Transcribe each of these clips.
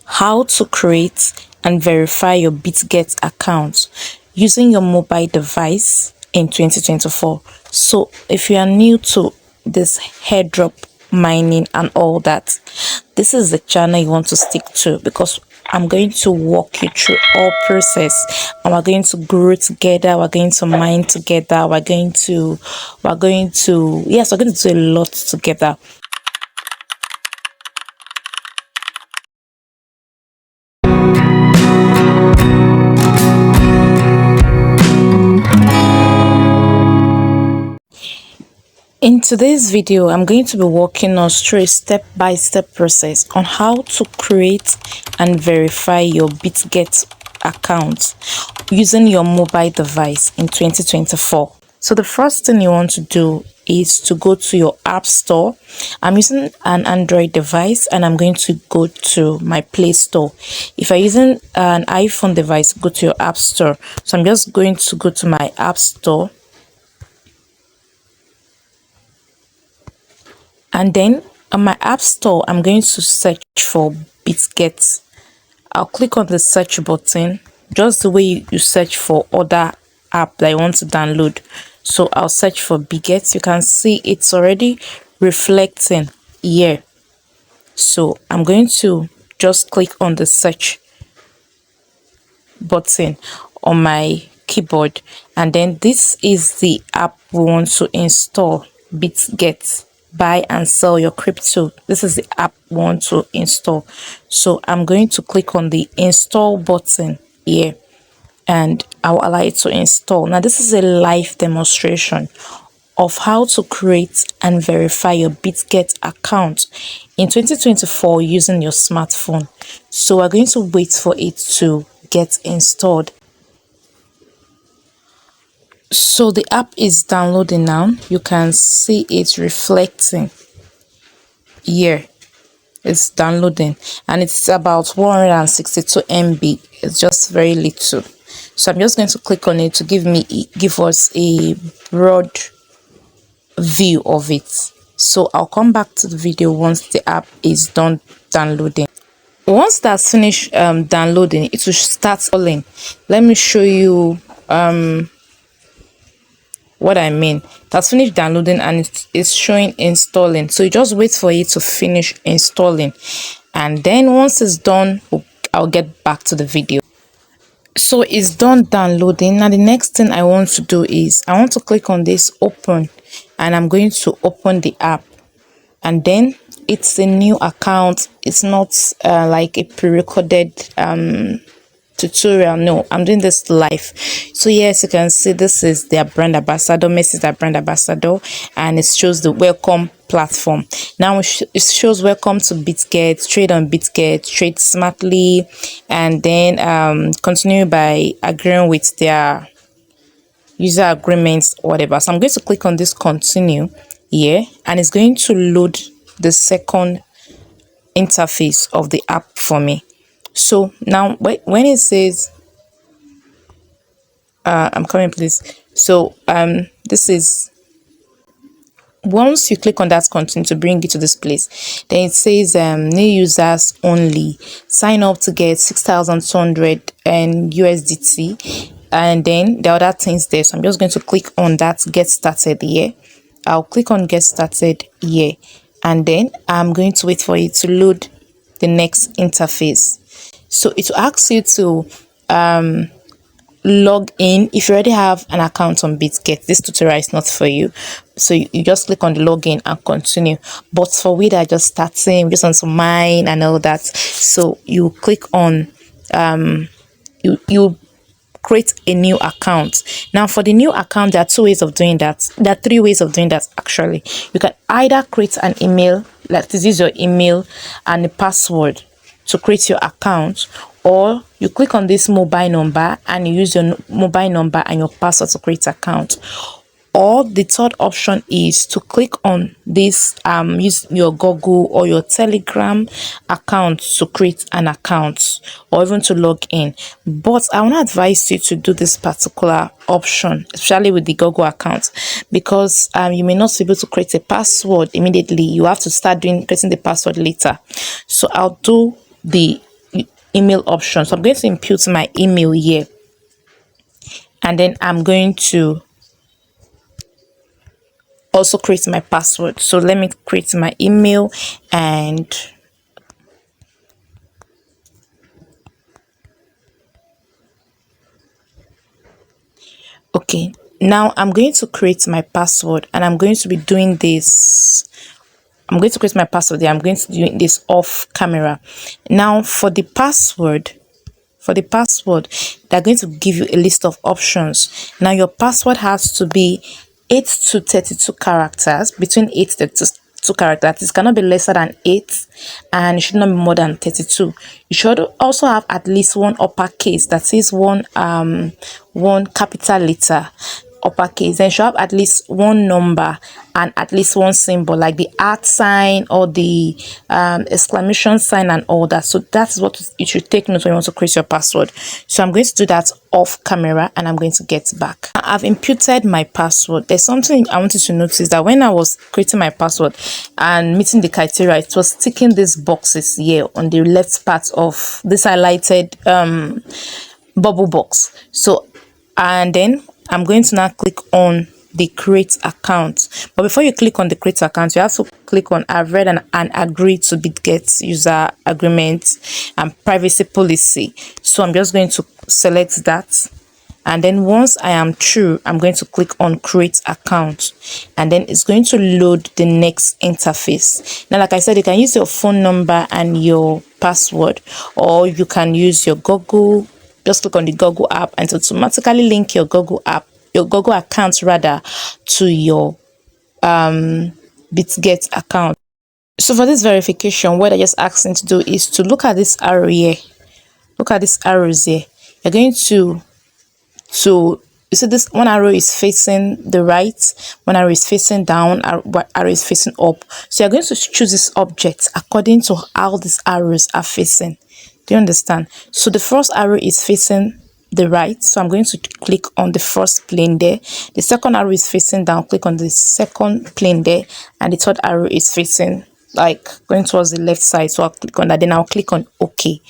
how to create and verify your Bitget account using your mobile device in 2024. So if you are new to this hairdrop mining and all that, this is the channel you want to stick to, because I'm going to walk you through all process, and we're going to grow together, we're going to mine together, we're going to do a lot together. In today's video, I'm going to be walking us through a step-by-step process on how to create and verify your Bitget account using your mobile device in 2024. So the first thing you want to do is to go to your app store. I'm using an Android device and I'm going to go to my Play Store. If you're using an iPhone device, go to your app store. So I'm just going to go to my app store. And then on my app store, I'm going to search for Bitget. I'll click on the search button, just the way you search for other app that you want to download. So I'll search for Bitget. You can see it's already reflecting here. So I'm going to just click on the search button on my keyboard. And then this is the app we want to install, Bitget. Buy and sell your crypto. This is the app we want to install. So I'm going to click on the install button here and I'll allow it to install. Now this is a live demonstration of how to create and verify your Bitget account in 2024 using your smartphone. So we're going to wait for it to get installed. So the app is downloading now. You can see it reflecting here. It's downloading and it's about 162 MB. It's just very little. So I'm just going to click on it to give us a broad view of it. So I'll come back to the video once the app is done downloading. Once that's finished downloading, it will start installing. Let me show you what I mean. That's finished downloading and it's showing installing. So you just wait for it to finish installing, and then once it's done, I'll get back to the video. So it's done downloading. Now the next thing I want to do is I want to click on this open, and I'm going to open the app. And then it's a new account. It's not like a pre-recorded tutorial. No, I'm doing this live. So yes, you can see this is their brand ambassador. Messi is their brand ambassador, and it shows the welcome platform. Now it shows welcome to Bitget, trade on Bitget, trade smartly, and then continue by agreeing with their user agreements or whatever. So I'm going to click on this continue here, and it's going to load the second interface of the app for me. So now when it says I'm coming please. So this is, once you click on that continue to bring it to this place, then it says new users only, sign up to get 6,200 and USDT, and then the other things there. So I'm just going to click on that get started here. I'll click on get started here, and then I'm going to wait for it to load the next interface. So it will ask you to log in. If you already have an account on Bitget, this tutorial is not for you. So you just click on the login and continue. But for we that are just starting, we just want to mine and all that, so you click on you create a new account. Now for the new account, there are two ways of doing that. There are three ways of doing that actually. You can either create an email, like this is your email and the password to create your account, or you click on this mobile number and you use your mobile number and your password to create account. Or the third option is to click on this use your Google or your Telegram account to create an account or even to log in. But I want to advise you to do this particular option, especially with the Google account, because you may not be able to create a password immediately. You have to start creating the password later. So I'll do the email option. So I'm going to input my email here, and then I'm going to also create my password. So let me create my email, and okay, now I'm going to create my password, and I'm going to be doing this. I'm going to create my password there. I'm going to do this off camera. Now for the password, they're going to give you a list of options. Now your password has to be 8 to 32 characters, between 8 to 32 characters. It cannot be lesser than 8, and it should not be more than 32. You should also have at least one uppercase, that is one capital letter, uppercase. Then you should have at least one number and at least one symbol, like the @ sign or the exclamation sign and all that. So that's what you should take note when you want to create your password. So I'm going to do that off camera, and I'm going to get back. I've imputed my password. There's something I wanted to notice, that when I was creating my password and meeting the criteria, it was ticking these boxes here on the left part of this highlighted bubble box. So, and then I'm going to now click on the create account. But before you click on the create account, you have to click on I've read and agree to Bitget user agreement and privacy policy. So I'm just going to select that, and then once I am through, I'm going to click on create account, and then it's going to load the next interface. Now, like I said, you can use your phone number and your password, or you can use your Google. Just click on the Google app, and to automatically link your Google account rather, to your Bitget account. So for this verification, what I just asking to do is to look at this arrow here. Look at these arrows here. You're going to you see this one arrow is facing the right, one arrow is facing down, one arrow is facing up. So you're going to choose this object according to how these arrows are facing. Do you understand? So the first arrow is facing the right, so I'm going to click on the first plane there. The second arrow is facing down, click on the second plane there, and the third arrow is facing like going towards the left side, so I'll click on that. Then I'll click on OK.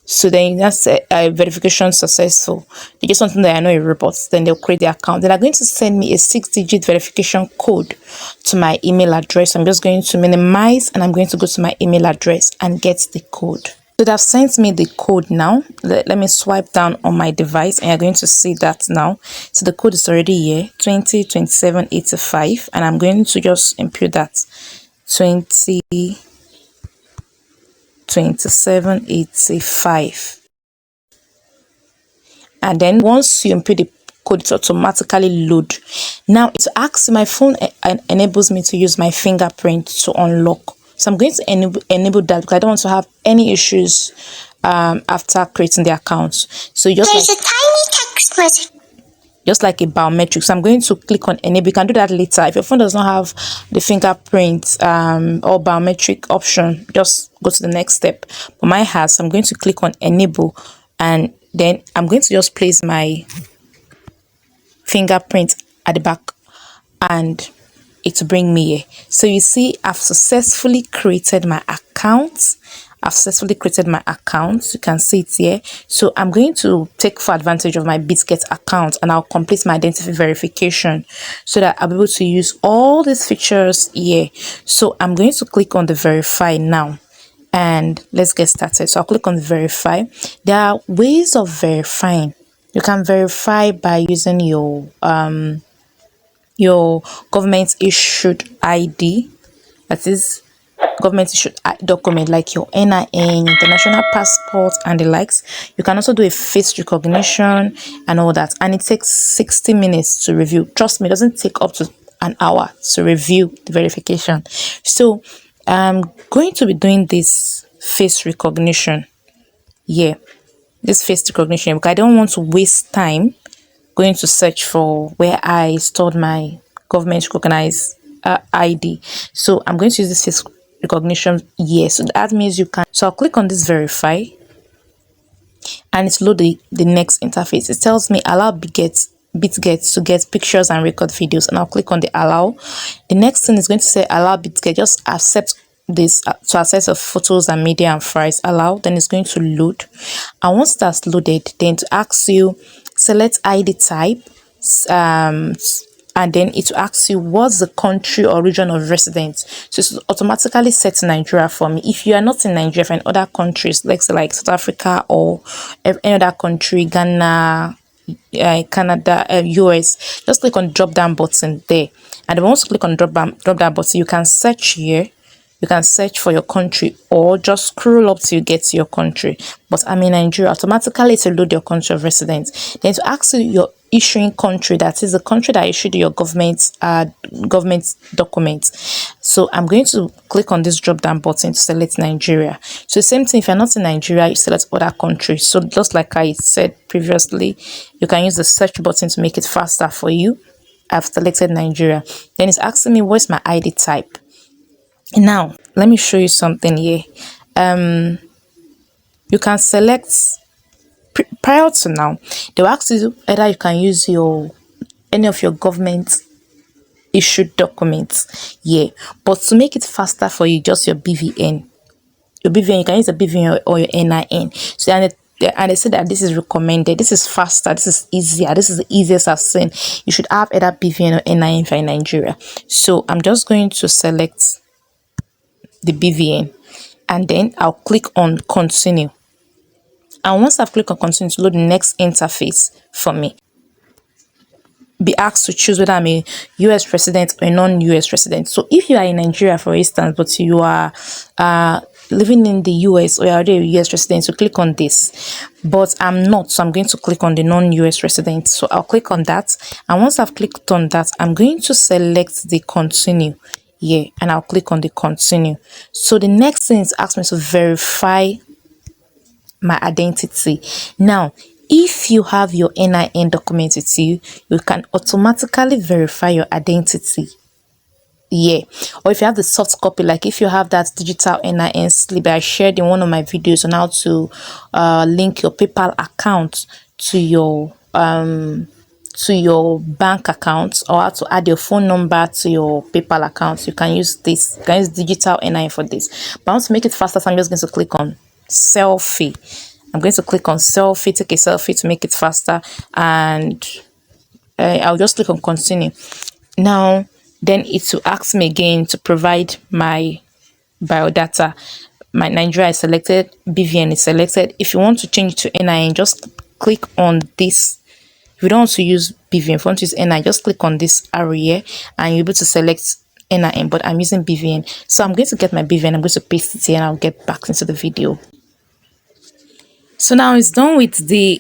So then that's a verification successful. They just want to know that I know a robot. Then they'll create the account. Then they're going to send me a 6-digit verification code to my email address. I'm just going to minimize, and I'm going to go to my email address and get the code. So they've sent me the code now. Let me swipe down on my device, and you're going to see that now. So the code is already here, 202785, and I'm going to just input that 202785. And then once you input the code, it automatically load. Now it asks, my phone enables me to use my fingerprint to unlock. So I'm going to enable that because I don't want to have any issues after creating the account. So just there's like a tiny text message, just like a biometric. So I'm going to click on enable. You can do that later. If your phone does not have the fingerprint or biometric option, just go to the next step. But mine has, so I'm going to click on enable, and then I'm going to just place my fingerprint at the back, and it will bring me here. So you see, I've successfully created my account. You can see it here. So I'm going to take full advantage of my Bitget account, and I'll complete my identity verification so that I'll be able to use all these features here. So I'm going to click on the verify now, and let's get started. So I'll click on the verify. There are ways of verifying. You can verify by using your government issued ID, that is government issued document like your NIN, international passport, and the likes. You can also do a face recognition and all that, and it takes 60 minutes to review. Trust me, it doesn't take up to an hour to review the verification. So I'm going to be doing this face recognition because I don't want to waste time going to search for where I stored my government recognized ID. So I'm going to use this face recognition here. So that means you can. So I'll click on this verify, and it's loading the next interface. It tells me allow Bitget to get pictures and record videos, and I'll click on the allow. The next thing is going to say allow Bitget, just accept this to access of photos and media and files. Allow, then it's going to load, and once that's loaded, then to ask you select ID type, um and then it will ask you what's the country or region of residence. So it's automatically set to Nigeria for me. If you are not in Nigeria, if you're in other countries, let's say like South Africa or any other country, Ghana, Canada, US, just click on drop down button there. And then once you click on drop down button, you can search here. You can search for your country or just scroll up till you get to your country. But I'm in Nigeria, automatically to load your country of residence. Then to ask you your issuing country, that is the country that issued your government documents. So I'm going to click on this drop down button to select Nigeria. So same thing, if you're not in Nigeria, you select other countries. So just like I said previously, you can use the search button to make it faster for you. I've selected Nigeria. Then it's asking me what's my ID type. Now let me show you something here. You can select prior to now, they will ask you either you can use your any of your government issued documents, yeah, but to make it faster for you, just your BVN. You can use a BVN or your NIN. So and they say that this is recommended, this is faster, this is easier, this is the easiest I've seen. You should have either BVN or NIN for Nigeria. So I'm just going to select the BVN, and then I'll click on continue. And once I've clicked on continue, to load the next interface for me. Be asked to choose whether I'm a US resident or a non-US resident. So if you are in Nigeria, for instance, but you are living in the US or you're already a US resident, so click on this. But I'm not, so I'm going to click on the non-US resident. So I'll click on that. And once I've clicked on that, I'm going to select the continue. Yeah, and I'll click on the continue. So the next thing is ask me to verify my identity. Now, if you have your NIN document with you, you can automatically verify your identity. Yeah, or if you have the soft copy, like if you have that digital NIN slip I shared in one of my videos on how to link your PayPal account to your bank account, or how to add your phone number to your PayPal account, you can use this. You can use digital NIN for this. But I want to make it faster, so I'm just going to click on selfie. I'm going to click on selfie, take a selfie to make it faster, and I'll just click on continue. Now, then it will ask me again to provide my biodata. My Nigeria is selected, BVN is selected. If you want to change to NIN, just click on this. If you don't want to use BVN, if you want to use NIN, just click on this arrow here and you're able to select NIN, but I'm using BVN. So I'm going to get my BVN, I'm going to paste it here, and I'll get back into the video. So now it's done with the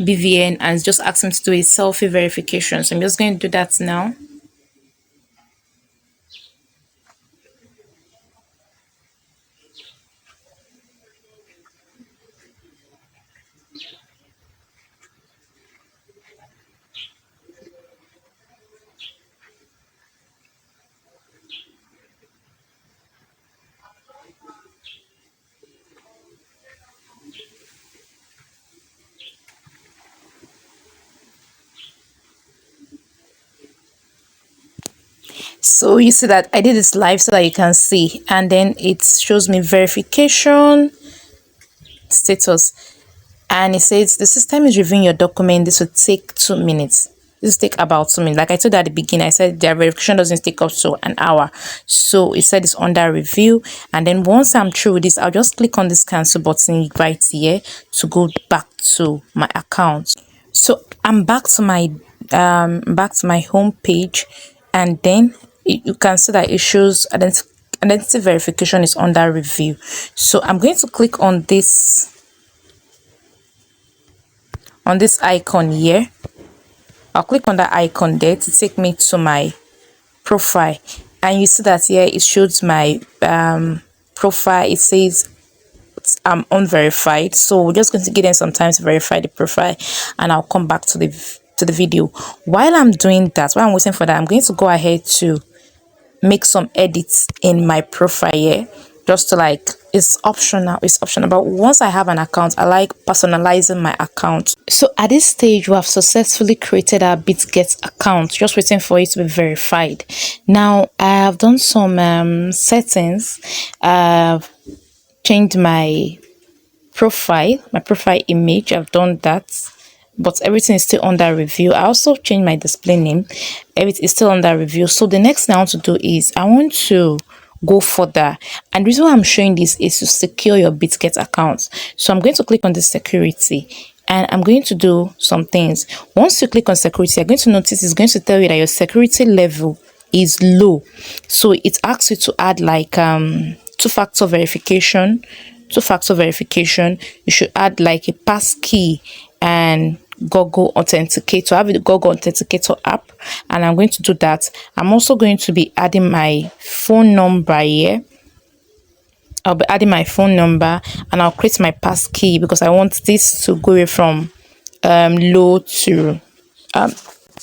BVN, and it's just asking me to do a selfie verification. So I'm just going to do that now. So you see that I did this live so that you can see, and then it shows me verification status, and it says the system is reviewing your document. This will take 2 minutes. This will take about 2 minutes. Like I told you at the beginning, I said their verification doesn't take up to an hour. So it said it's under review, and then once I'm through with this, I'll just click on this cancel button right here to go back to my account. So I'm back to my home page, and then you can see that it shows identity verification is under review. So I'm going to click on this icon here. I'll click on that icon there to take me to my profile, and you see that here it shows my profile. It says I'm unverified, so we're just going to give them some time to verify the profile, and I'll come back to the video. While I'm doing that, while I'm waiting for that, I'm going to go ahead to make some edits in my profile here. just to like, it's optional, but once I have an account, I like personalizing my account. So at this stage, we have successfully created our Bitget account, just waiting for it to be verified. Now I have done some settings. I've changed my profile image. I've done that, but everything is still under review. I also changed my display name. Everything is still under review. So the next thing I want to do is I want to go further, and the reason why I'm showing this is to secure your Bitget account. So I'm going to click on the security, and I'm going to do some things. Once you click on security, you're going to notice it's going to tell you that your security level is low. So it asks you to add like two-factor verification. You should add like a pass key and Google Authenticator. I have the Google Authenticator app, and I'm going to do that. I'm also going to be adding my phone number here. I'll be adding my phone number, and I'll create my pass key because I want this to go away from low to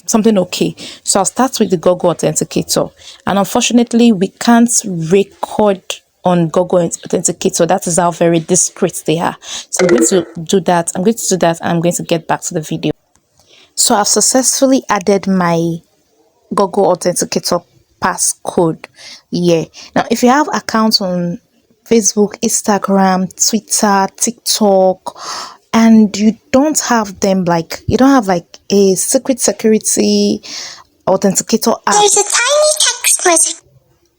something okay. So I'll start with the Google Authenticator, and unfortunately we can't record on Google Authenticator. That is how very discreet they are. So I'm going to do that. And I'm going to get back to the video. So I've successfully added my Google Authenticator passcode. Yeah. Now, if you have accounts on Facebook, Instagram, Twitter, TikTok, and you don't have them, like you don't have like a secret security authenticator app. There's a tiny text message.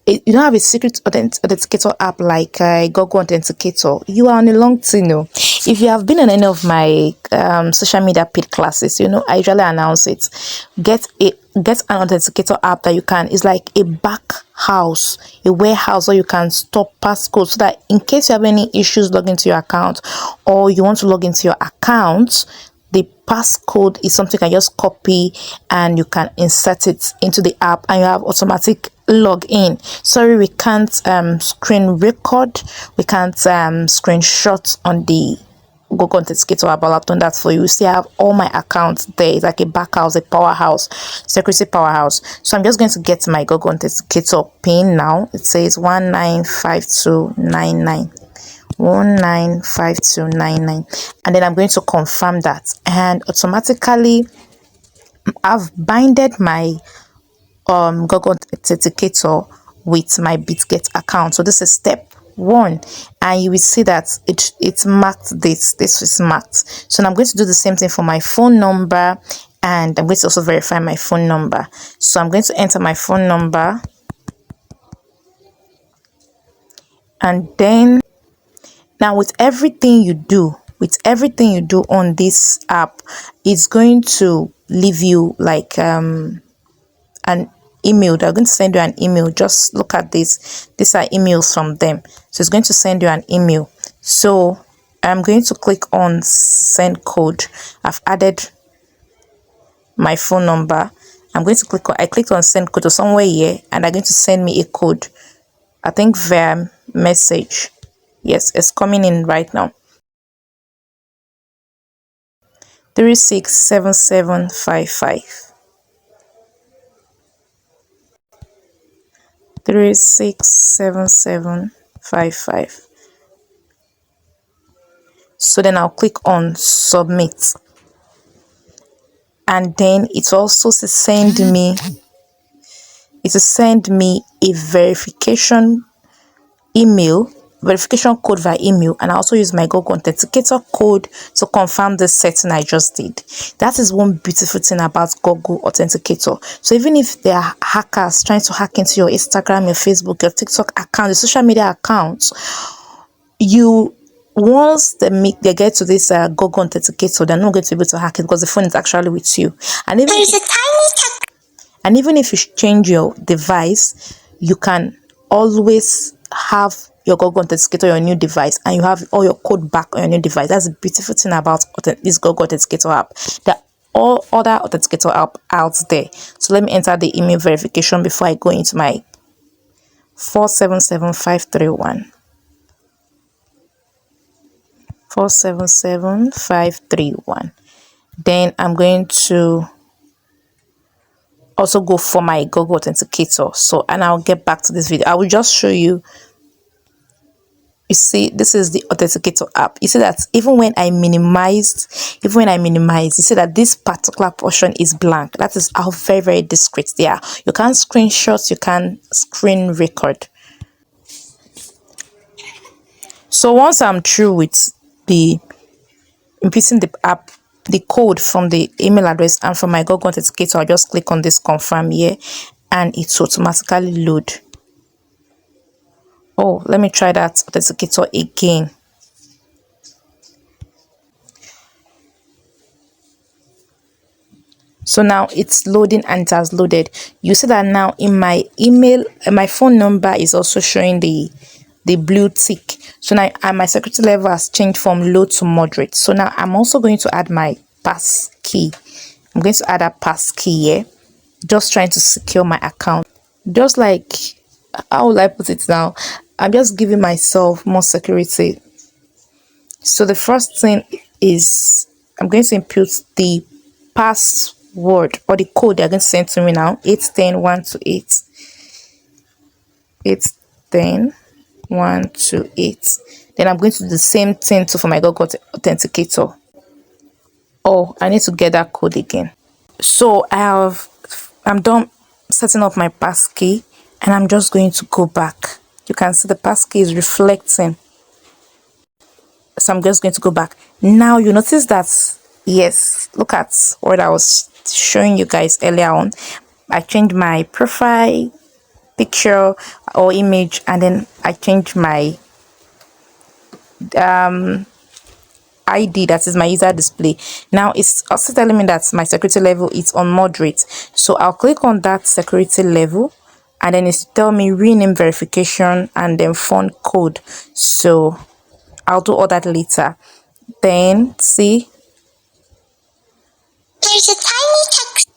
You don't have a secret authenticator app like Google Authenticator, you are on a long thing. If you have been in any of my social media paid classes, I usually announce it. Get an authenticator app that you can. It's like a back house, a warehouse where you can store passcodes, so that in case you have any issues logging into your account, or you want to log into your account, the passcode is something you can just copy and you can insert it into the app, and you have automatic login. Sorry, we can't screen record, we can't screenshot on the Google Authenticator app, but I've done that for you. See, I have all my accounts there. It's like a back house, a powerhouse, security powerhouse. So I'm just going to get my Google Authenticator pin now. It says 195299. 195299, and then I'm going to confirm that, and automatically I've binded my Google Authenticator with my Bitget account. So this is step one, and you will see that it's marked. This is marked. So now I'm going to do the same thing for my phone number, and I'm going to also verify my phone number. So I'm going to enter my phone number, and then now with everything you do on this app, it's going to leave you like an email. They're going to send you an email. Just look at this. These are emails from them. So it's going to send you an email. So I'm going to click on send code. I've added my phone number. I clicked on send code to somewhere here, and they're going to send me a code, I think via message. Yes, it's coming in right now. 367755. 367755. So then I'll click on submit, and then it also send me a verification code via email, and I also use my Google Authenticator code to confirm the setting I just did. That is one beautiful thing about Google Authenticator. So even if there are hackers trying to hack into your Instagram, your Facebook, your TikTok account, your social media accounts, once they get to this Google Authenticator, they're not going to be able to hack it because the phone is actually with you. And even if you change your device, you can always have your Google Authenticator on your new device, and you have all your code back on your new device. That's the beautiful thing about this Google Authenticator app. There are all other authenticator app out there. So let me enter the email verification before I go into my 477531. 477531. Then I'm going to also go for my Google Authenticator. So, and I'll get back to this video. I will just show you you see, this is the authenticator app. You see that even when I minimized, you see that this particular portion is blank. That is how very discreet they are. You can screenshot, you can screen record. So once I'm through with the inputting the app, the code from the email address and from my Google Authenticator, I'll just click on this confirm here and it automatically load. Oh, let me try that authenticator again. So now it's loading and it has loaded. You see that now in my email, my phone number is also showing the blue tick. So now my security level has changed from low to moderate. So now I'm also going to add my pass key. I'm going to add a pass key here, just trying to secure my account. Just like, how will I put it now? I'm just giving myself more security. So the first thing is I'm going to input the password or the code they're going to send to me now, 810128. 810128. Then I'm going to do the same thing too for my Google Authenticator. Oh, I need to get that code again. So I'm done setting up my passkey and I'm just going to go back. You can see the passkey is reflecting. So I'm just going to go back. Now you notice that, yes, look at what I was showing you guys earlier on. I changed my profile picture or image, and then I changed my ID, that is my user display. Now it's also telling me that my security level is on moderate. So I'll click on that security level and then it's tell me rename verification and then phone code. So I'll do all that later. Then see, there's a tiny text.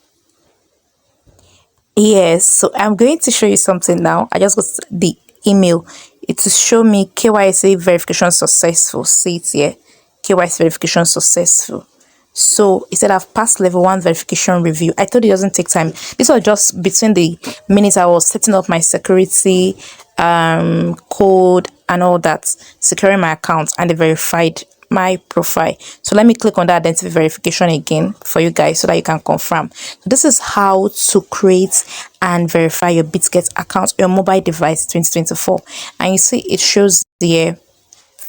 Yes, so I'm going to show you something now. I just got the email. It will show me KYC verification successful. See it here, KYC verification successful. So it said I've passed level 1 verification review. I thought it doesn't take time. This was just between the minutes I was setting up my security code and all that, securing my account, and they verified my profile. So let me click on that identity verification again for you guys so that you can confirm. So this is how to create and verify your Bitget account on your mobile device 2024, and you see it shows there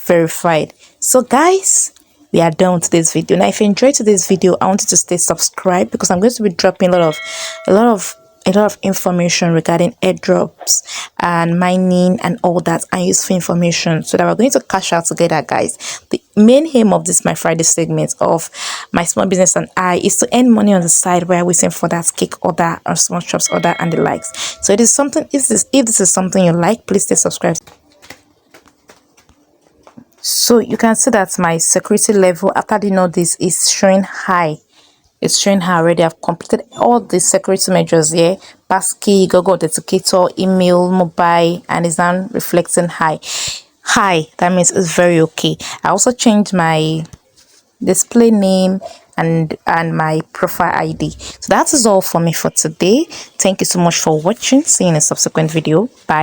verified. So guys, we are done with today's video. Now if you enjoyed today's video, I want you to stay subscribed because I'm going to be dropping a lot of information regarding airdrops and mining and all that, and useful information, so that we're going to cash out together, guys. The main aim of this my Friday segment of my small business and I is to earn money on the side while waiting for that cake order or small shops order and the likes. So it is something, if this is something you like, please stay subscribed. So you can see that my security level after doing all this is showing high. It's showing how already I've completed all the security measures here: passkey, Google Authenticator, email, mobile, and it's now reflecting high. That means it's very okay. I also changed my display name and my profile ID. So that is all for me for today. Thank you so much for watching. See you in a subsequent video. Bye.